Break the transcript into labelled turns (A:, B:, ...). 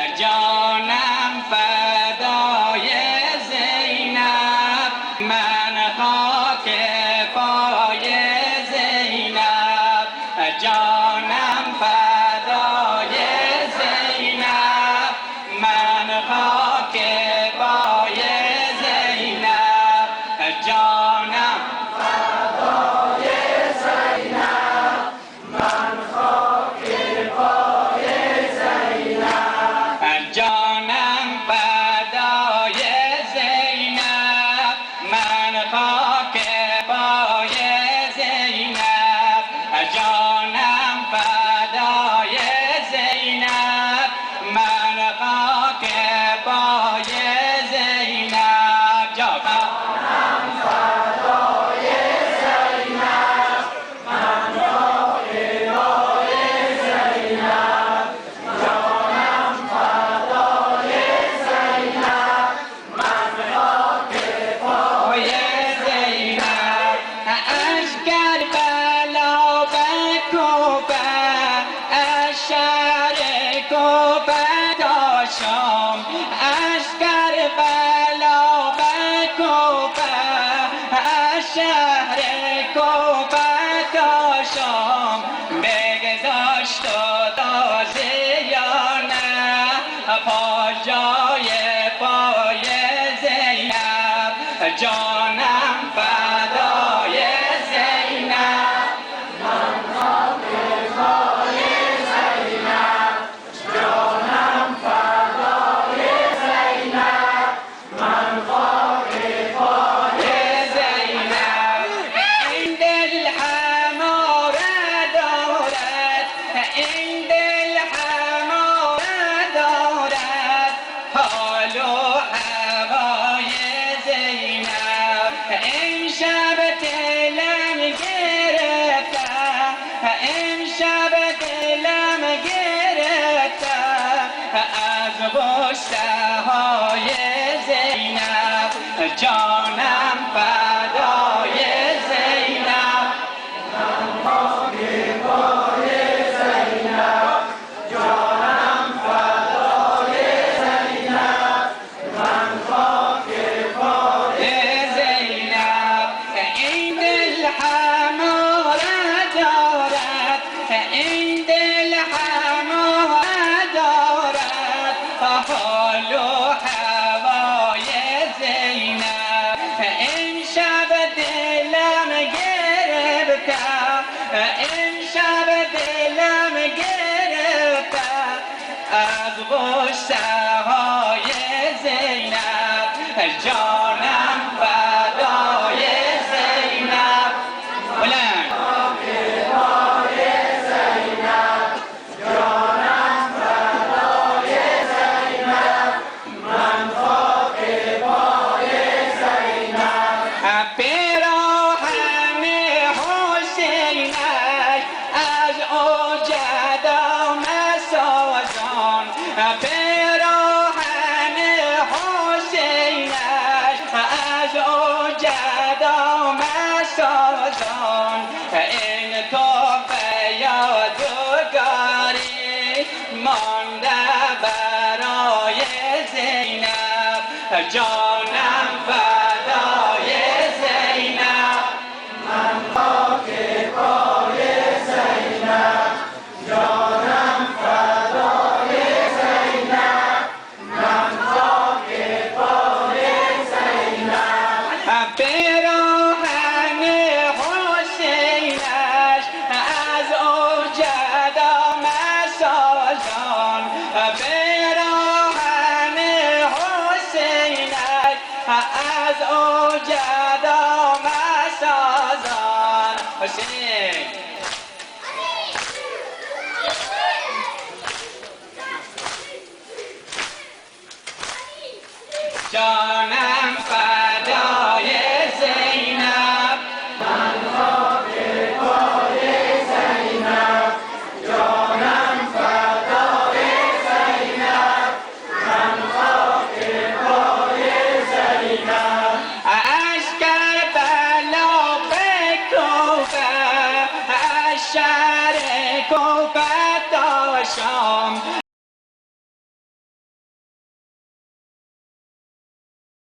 A: جانم فدای زینب، من خاک پای زینب. جانم فدای زینب، من خاک پای زینب. جانم فدای زینب، من خاک پای زینب. جانم فدای زینب، من خاک پای زینب. جانم فدای زینب، من خاک پای زینب. جانم فدای زینب، من خاک پای زینب. جانم فدای زینب، من خاک پای زینب. از کربلا به کوفه، از شهر کوفه تا شام. از کربلا به کوفه، از شهر کوفه تا شام. بگذاشت و تازیانه پا جای پای زینب. جانم فدای زینب، من خاک پای زینب. جانم فدای زینب، من خاک پای زینب. این دل هماره دارد، این دل هماره دارد حال و هوای زینب. امشب دلم گرفته، امشب دلم گرفته از غصه های زینب. جانم فدای زینب، من خاک پای زینب. جانم فدای زینب، من خاک پای زینب. این دل هماره دارد، این دل هماره دارد حال و هوای زینب. امشب دلم گرفته، امشب دلم گرفته از غصه های زینب. جانم فدای زینب، بلند پای زینب. جانم فدای زینب، من خاک پای زینب. پیراهن حسینش از اوجدام سازان. پیراهن حسینش از اوجدام سازان. این تحفه یادگاری مانده برای زینب. جانم فدای زینب، من خاک پای زینب. جانم فدای زینب، من خاک پای زینب. پیراهن حسینش از اوجدام سازان. پیراهن حسینش از اوجدام سازان. حسین جانم فدای زینب، من خاک پای زینب. جانم فدای زینب، من خاک پای زینب. از کربلا به کوفه، از شهر کوفه تا شام.